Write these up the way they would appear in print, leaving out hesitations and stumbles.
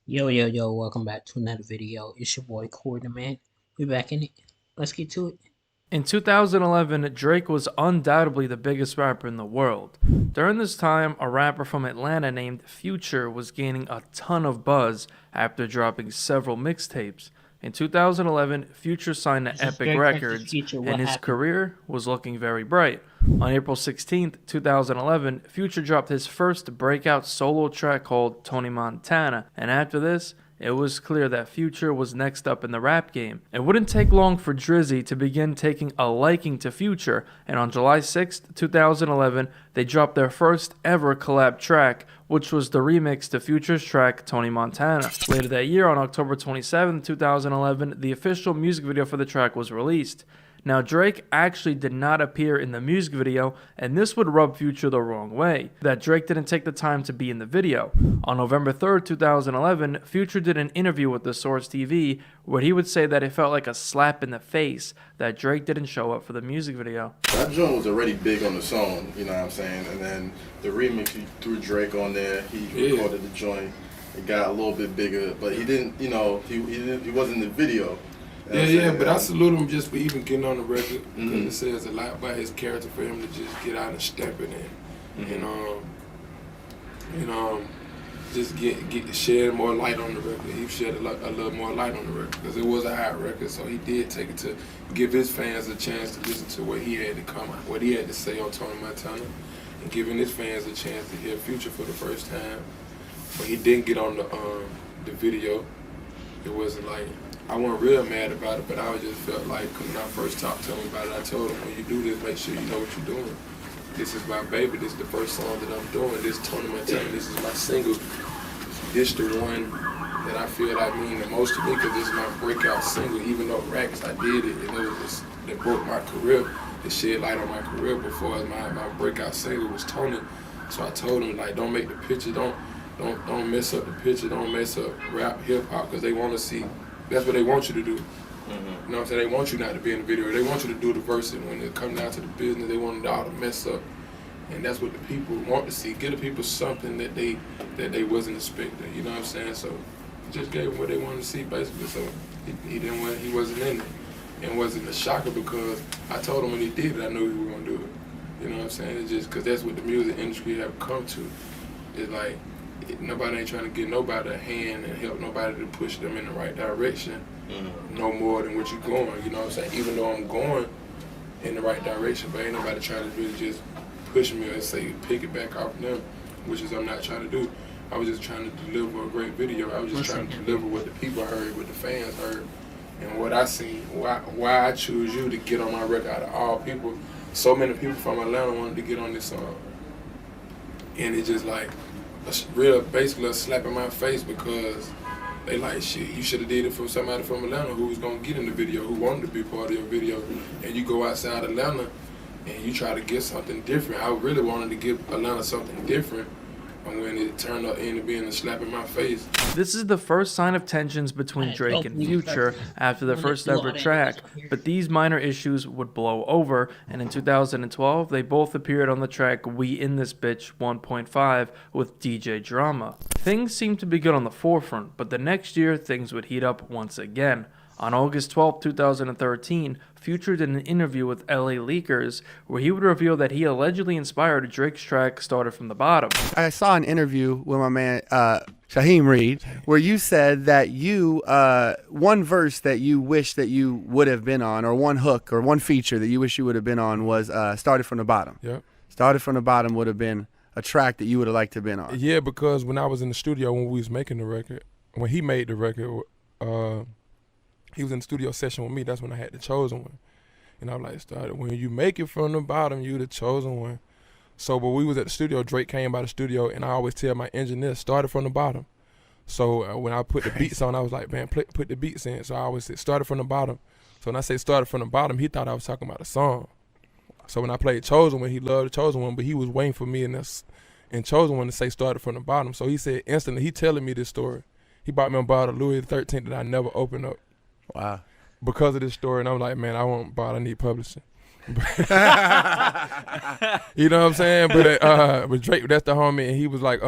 Yo, welcome back to another video. It's your boy Corey the Man. We back in it. Let's get to it. In 2011, Drake was undoubtedly the biggest rapper in the world. During this time, a rapper from Atlanta named Future was gaining a ton of buzz after dropping several mixtapes. In 2011, Future signed to This is Epic Drake versus Records, Future. What and his happened? career was looking very bright. On April 16th, 2011, Future dropped his first breakout solo track called Tony Montana, and after this, it was clear that Future was next up in the rap game. It wouldn't take long for Drizzy to begin taking a liking to Future, and on July 6, 2011, they dropped their first ever collab track, which was the remix to Future's track Tony Montana. Later that year, on October 27, 2011, the official music video for the track was released. Now, Drake actually did not appear in the music video, and this would rub Future the wrong way, that Drake didn't take the time to be in the video. On November 3, 2011, Future did an interview with The Source TV where he would say that it felt like a slap in the face that Drake didn't show up for the music video. That joint was already big on the song, you know what I'm saying? And then the remix, he threw Drake on there, he recorded the joint. It got a little bit bigger, but he didn't, he wasn't in the video. But I salute him just for even getting on the record because it says a lot about his character for him to just get out and step it in, just get shed more light on the record. He shed a little more light on the record because it was a hot record, so he did take it to give his fans a chance to listen to what he had to what he had to say on Tony Montana, and giving his fans a chance to hear Future for the first time. But he didn't get on the video. It wasn't like. I wasn't real mad about it, but I just felt like when I first talked to him about it, I told him, when you do this, make sure you know what you're doing. This is my baby. This is the first song that I'm doing. This is Tony Montana. This is my single. This the one that I feel like mean the most to me because this is my breakout single. Even though Racks, I did it, and it was just, that broke my career. It shed light on my career before my breakout single was Tony. So I told him, like, don't make the picture, don't mess up the picture, don't mess up rap, hip hop, because they want to see. That's what they want you to do. You know what I'm saying? They want you not to be in the video. They want you to do the verse, and when it comes down to the business, they want it all to mess up. And that's what the people want to see. Give the people something that they wasn't expecting. You know what I'm saying? So just gave them what they wanted to see, basically. So he wasn't in it. And wasn't a shocker because I told him when he did it, I knew he was gonna do it. You know what I'm saying? It's just because that's what the music industry have come to. It's like, nobody ain't trying to get nobody a hand and help nobody to push them in the right direction no more than what you're going. You know what I'm saying? Even though I'm going in the right direction, but ain't nobody trying to really just push me or say pick it back off them, which is I'm not trying to do. I was just trying to deliver a great video. I was just trying to deliver what the people heard, what the fans heard, and what I seen. Why I choose you to get on my record out of all people. So many people from Atlanta wanted to get on this song. And it just like, basically a slap in my face because they like, shit, you should have did it for somebody from Atlanta who was gonna get in the video, who wanted to be part of your video, and you go outside Atlanta and you try to get something different. I really wanted to give Atlanta something different, and when it turned out into being a slap in my face. This is the first sign of tensions between Drake and Future after the first ever track, but these minor issues would blow over, and in 2012, they both appeared on the track We In This Bitch 1.5 with DJ Drama. Things seemed to be good on the forefront, but the next year, things would heat up once again. On August 12, 2013, Future did an interview with LA Leakers where he would reveal that he allegedly inspired Drake's track Started From the Bottom. I saw an interview with my man Shaheem Reed where you said that you, one verse that you wish that you would have been on, or one hook or one feature that you wish you would have been on was Started From the Bottom. Yep. Started From the Bottom would have been a track that you would have liked to have been on. Yeah, because when I was in the studio when we was making the record, when he made the record, he was in the studio session with me. That's when I had the chosen one. And I was like, started when you make it from the bottom, you the chosen one. So when we was at the studio, Drake came by the studio, and I always tell my engineer, started from the bottom. So when I put the beats on, I was like, man, put the beats in. So I always said, started from the bottom. So when I say started from the bottom, he thought I was talking about a song. So when I played Chosen One, he loved the Chosen One, but he was waiting for me in Chosen One to say started from the bottom. So he said instantly, he telling me this story. He bought me a bottle of Louis XIII that I never opened up. Wow. Because of this story, and I'm like, man, I won't buy it, I need publishing. You know what I'm saying? But Drake, that's the homie, and he was like,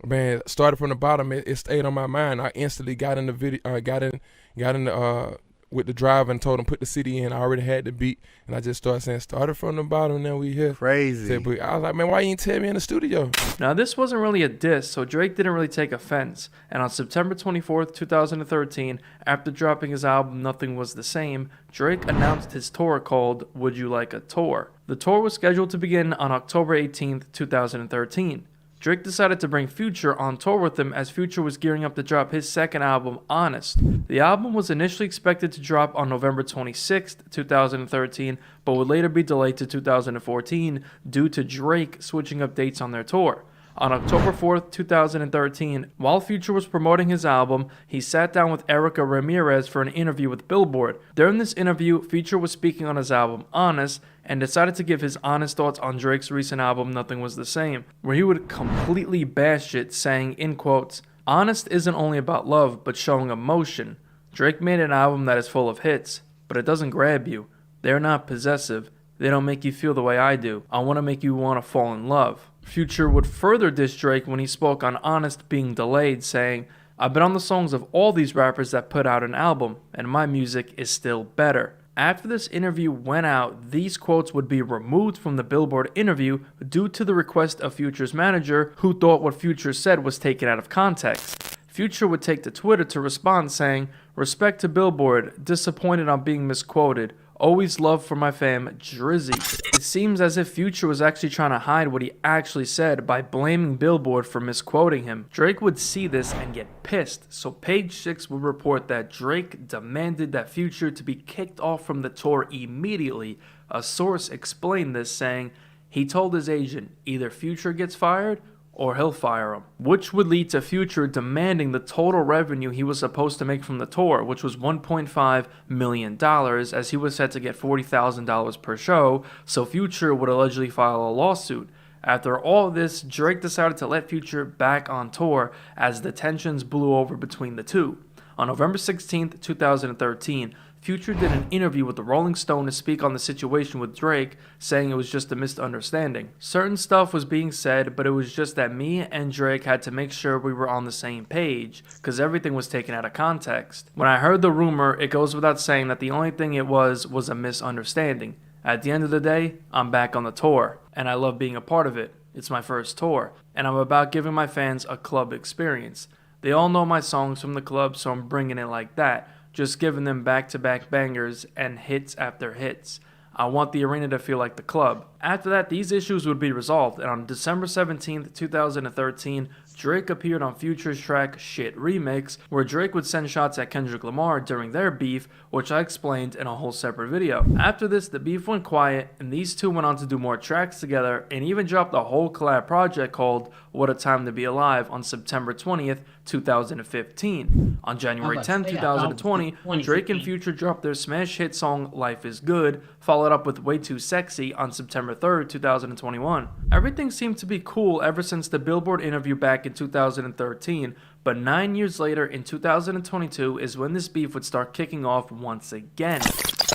Man, started from the bottom. It stayed on my mind. I instantly got in the video. Got in with the driver and told him put the CD in. I already had the beat, and I just started saying, started from the bottom, now we here. Crazy. But I was like, man, why you ain't tell me in the studio? Now, this wasn't really a diss, so Drake didn't really take offense. And on September 24th, 2013, after dropping his album Nothing Was the Same, Drake announced his tour called Would You Like a Tour? The tour was scheduled to begin on October 18th, 2013. Drake decided to bring Future on tour with him as Future was gearing up to drop his second album, Honest. The album was initially expected to drop on November 26, 2013, but would later be delayed to 2014 due to Drake switching up dates on their tour. On October 4th, 2013, while Future was promoting his album, he sat down with Erica Ramirez for an interview with Billboard. During this interview, Future was speaking on his album, Honest, and decided to give his honest thoughts on Drake's recent album, Nothing Was the Same, where he would completely bash it, saying, in quotes, "Honest isn't only about love, but showing emotion. Drake made an album that is full of hits, but it doesn't grab you. They're not possessive. They don't make you feel the way I do. I want to make you want to fall in love." Future would further diss Drake when he spoke on Honest being delayed, saying, "I've been on the songs of all these rappers that put out an album, and my music is still better." After this interview went out, these quotes would be removed from the Billboard interview due to the request of Future's manager, who thought what Future said was taken out of context. Future would take to Twitter to respond saying, "Respect to Billboard, disappointed on being misquoted. Always love for my fam, Drizzy." It seems as if Future was actually trying to hide what he actually said by blaming Billboard for misquoting him. Drake would see this and get pissed, so Page Six would report that Drake demanded that Future to be kicked off from the tour immediately. A source explained this, saying, "He told his agent, either Future gets fired or he'll fire him," which would lead to Future demanding the total revenue he was supposed to make from the tour, which was $1.5 million, as he was set to get $40,000 per show, so Future would allegedly file a lawsuit. After all this, Drake decided to let Future back on tour as the tensions blew over between the two. On November 16th, 2013, Future did an interview with the Rolling Stone to speak on the situation with Drake, saying it was just a misunderstanding. Certain stuff was being said, but it was just that me and Drake had to make sure we were on the same page, because everything was taken out of context. When I heard the rumor, it goes without saying that the only thing it was a misunderstanding. At the end of the day, I'm back on the tour, and I love being a part of it. It's my first tour, and I'm about giving my fans a club experience. They all know my songs from the club, so I'm bringing it like that. Just giving them back-to-back bangers and hits after hits. I want the arena to feel like the club. After that, these issues would be resolved, and on December 17th, 2013, Drake appeared on Future's track Shit Remix, where Drake would send shots at Kendrick Lamar during their beef, which I explained in a whole separate video. After this, the beef went quiet, and these two went on to do more tracks together, and even dropped a whole collab project called What a Time to Be Alive on September 20th, 2015. On January 10th, 2020, Drake and Future dropped their smash hit song Life Is Good, followed up with Way Too Sexy on September 3rd, 2021. Everything seemed to be cool ever since the Billboard interview back in 2013, but 9 years later in 2022 is when this beef would start kicking off once again.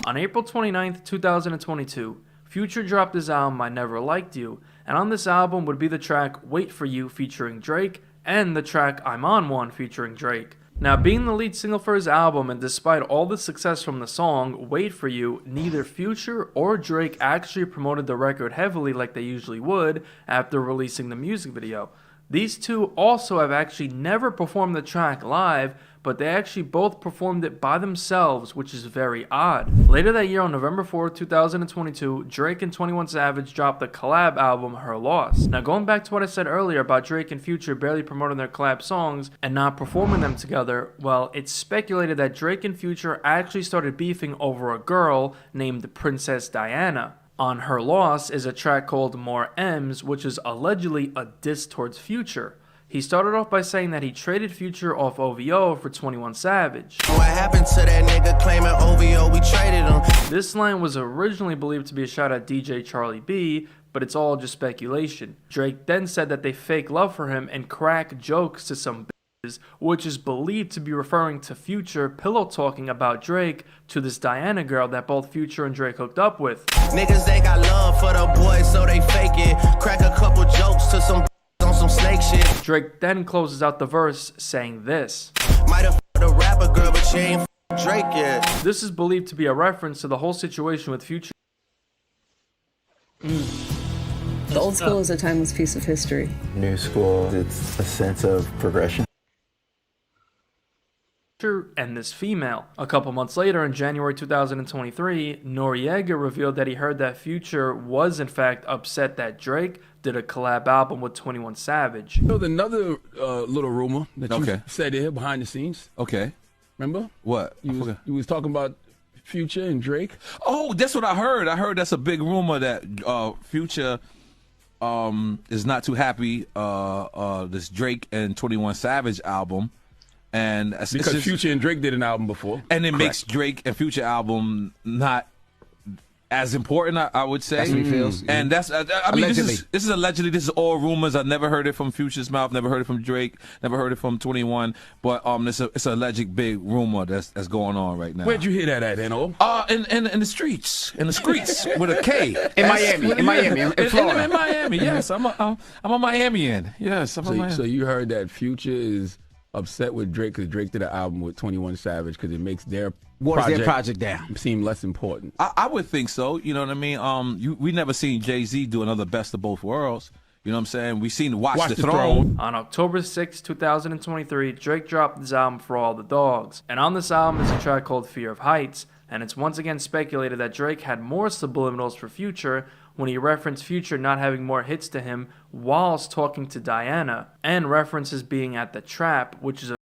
On April 29th, 2022, Future dropped his album I Never Liked You, and on this album would be the track Wait For You featuring Drake, and the track I'm On One featuring Drake. Now, being the lead single for his album, and despite all the success from the song, Wait For You, neither Future or Drake actually promoted the record heavily like they usually would after releasing the music video. These two also have actually never performed the track live, but they actually both performed it by themselves, which is very odd. Later that year, on November 4th, 2022, Drake and 21 Savage dropped the collab album Her Loss. Now, going back to what I said earlier about Drake and Future barely promoting their collab songs and not performing them together, well, it's speculated that Drake and Future actually started beefing over a girl named Princess Diana. On Her Loss is a track called More M's, which is allegedly a diss towards Future. He started off by saying that he traded Future off OVO for 21 Savage. What happened to that nigga claiming OVO? We traded him. This line was originally believed to be a shot at DJ Charlie B, but it's all just speculation. Drake then said that they fake love for him and crack jokes to some bitches, which is believed to be referring to Future pillow talking about Drake to this Diana girl that both Future and Drake hooked up with. Niggas, they got love for the boys, so they fake it. Crack a couple jokes to some on some snake fake shit. Drake then closes out the verse saying this. Might have f***ed a rapper girl, but she ain't f***ed Drake yet. This is believed to be a reference to the whole situation with Future The old school is a timeless piece of history. New school, it's a sense of progression. and this female. A couple months later, in January 2023, Noriega revealed that he heard that Future was in fact upset that Drake did a collab album with 21 Savage. There's another little rumor that you Okay. said here behind the scenes. Okay. Remember? What? You was talking about Future and Drake. Oh, that's what I heard. I heard that's a big rumor that Future is not too happy this Drake and 21 Savage album, and Because Future and Drake did an album before. and it Correct. makes Drake and Future album not as important, I would say. That's what he feels. And that's I mean Allegedly. this is allegedly, this is all rumors. I've never heard it from Future's mouth, never heard it from Drake, never heard it from 21. But it's a alleged big rumor that's going on right now. Where'd you hear that at, N.O.? In the streets, with a K. In Miami, in Florida. In Miami, yes. I'm a Miamian. Yes, I'm a Miami. So you heard that Future is upset with Drake because Drake did an album with 21 Savage because it makes their project down? seem less important. I would think so. You know what I mean? We never seen Jay-Z do another Best of Both Worlds. You know what I'm saying? We seen Watch the Throne. On October 6, 2023, Drake dropped his album For All the Dogs. And on this album is a track called Fear of Heights. And it's once again speculated that Drake had more subliminals for Future when he referenced Future not having more hits to him whilst talking to Diana, and references being at the Trap, which is a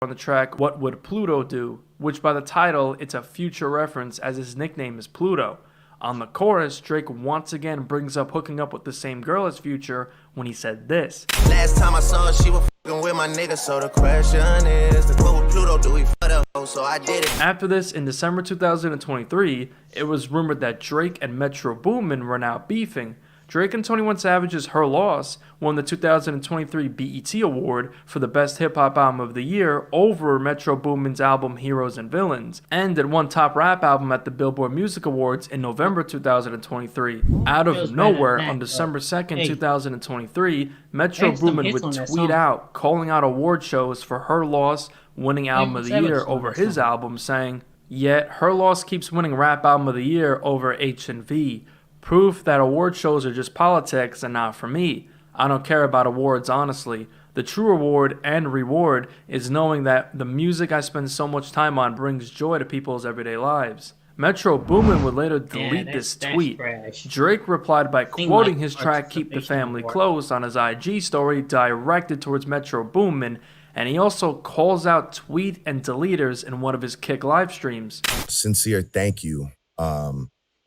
on the track What Would Pluto Do, which by the title it's a Future reference as his nickname is Pluto. On the chorus, Drake once again brings up hooking up with the same girl as Future when he said this. Last time I saw her, she was f***ing with my nigga, so the question is, what would Pluto do? He f***ed her, so I did it. After this, in December 2023, it was rumored that Drake and Metro Boomin were now beefing. Drake and 21 Savage's Her Loss won the 2023 BET Award for the Best Hip Hop Album of the Year over Metro Boomin's album Heroes and Villains, and it won Top Rap Album at the Billboard Music Awards in November 2023. Out of nowhere, on December 2nd, 2023, Metro Boomin would tweet out calling out award shows for Her Loss winning Album of the Year over his album, saying, "Yet Her Loss keeps winning Rap Album of the Year over H&V. Proof that award shows are just politics and not for me. I don't care about awards, honestly. The true reward and reward is knowing that the music I spend so much time on brings joy to people's everyday lives." Metro Boomin would later delete this tweet. Drake replied by quoting his track Keep the Family Close on his IG story directed towards Metro Boomin, and he also calls out tweet and deleters in one of his Kick live streams. Sincere thank you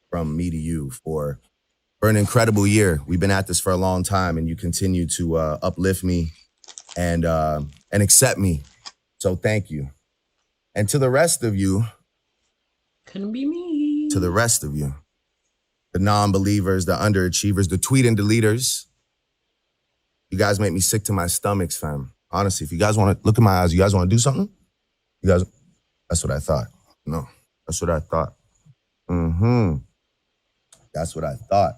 from me to you for an incredible year. We've been at this for a long time, and you continue to uplift me and accept me. So thank you. And to the rest of you, Couldn't be me. to the rest of you, the non-believers, the underachievers, the tweet and deleters, you guys make me sick to my stomachs, fam. Honestly, if you guys want to look in my eyes, you guys want to do something? You guys, that's what I thought. No, that's what I thought. That's what I thought.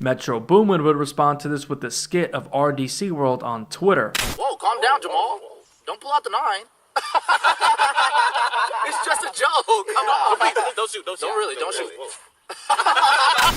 Metro Boomin would respond to this with the skit of RDC World on Twitter. Whoa, calm down, Jamal. Don't pull out the 9. It's just a joke. Come on. Don't shoot. Don't shoot.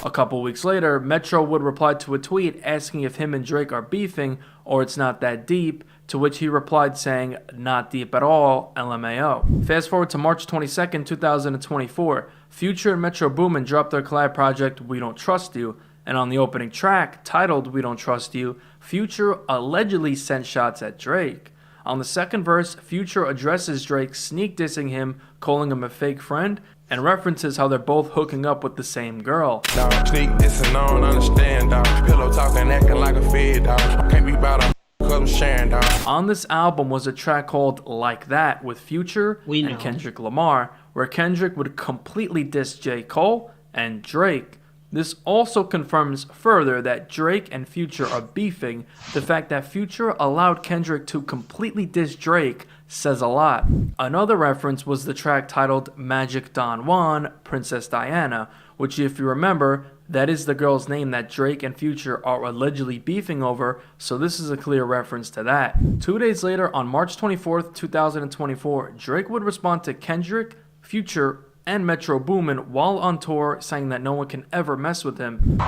A couple weeks later, Metro would reply to a tweet asking if him and Drake are beefing or it's not that deep, to which he replied saying, "Not deep at all, LMAO." Fast forward to March 22nd, 2024, Future and Metro Boomin dropped their collab project We Don't Trust You, and on the opening track, titled We Don't Trust You, Future allegedly sent shots at Drake. On the second verse, Future addresses Drake sneak dissing him, calling him a fake friend, and references how they're both hooking up with the same girl. Dog, sneak dissing, I don't understand, dog. Pillow talking, acting like a fed, dog. Can't be about a cause I'm sharing, dog. On this album was a track called Like That with Future and Kendrick Lamar, where Kendrick would completely diss J. Cole and Drake. This also confirms further that Drake and Future are beefing. The fact that Future allowed Kendrick to completely diss Drake says a lot. Another reference was the track titled Magic Don Juan, Princess Diana, which, if you remember, that is the girl's name that Drake and Future are allegedly beefing over, so this is a clear reference to that. 2 days later, on March 24th, 2024, Drake would respond to Kendrick, Future, and Metro Boomin while on tour, saying that no one can ever mess with him. A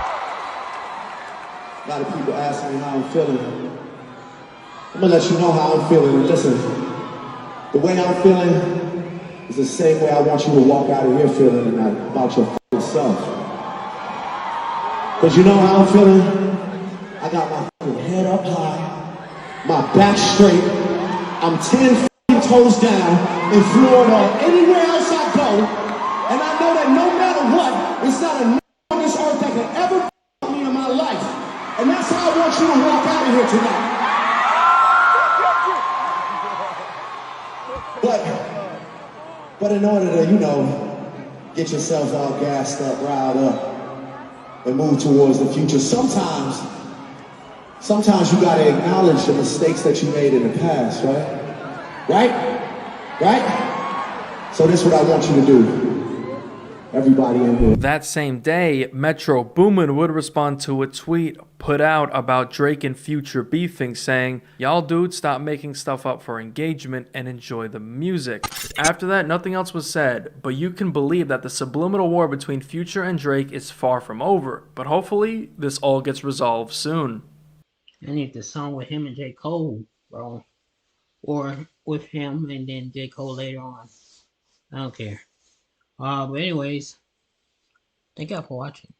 lot of people ask me how I'm feeling. I'm gonna let you know how I'm feeling. And listen, the way I'm feeling is the same way I want you to walk out of here feeling tonight about your f***ing self. Cause you know how I'm feeling? I got my f***ing head up high, my back straight, I'm 10 f***ing toes down in Florida or anywhere else I go, and I know that no matter what, it's not a n**** on this earth that can ever f*** me in my life. And that's how I want you to walk out of here tonight. But in order to, you know, get yourself all gassed up, riled up, and move towards the future, sometimes you gotta acknowledge the mistakes that you made in the past, right? Right? So this is what I want you to do. Everybody in here. That same day, Metro Boomin would respond to a tweet put out about Drake and Future beefing, saying, "Y'all dudes stop making stuff up for engagement and enjoy the music." After that, nothing else was said, but you can believe that the subliminal war between Future and Drake is far from over. But hopefully, this all gets resolved soon. I need the song with him and J. Cole, bro. Or with him and then J. Cole later on. I don't care. But anyways, thank y'all for watching.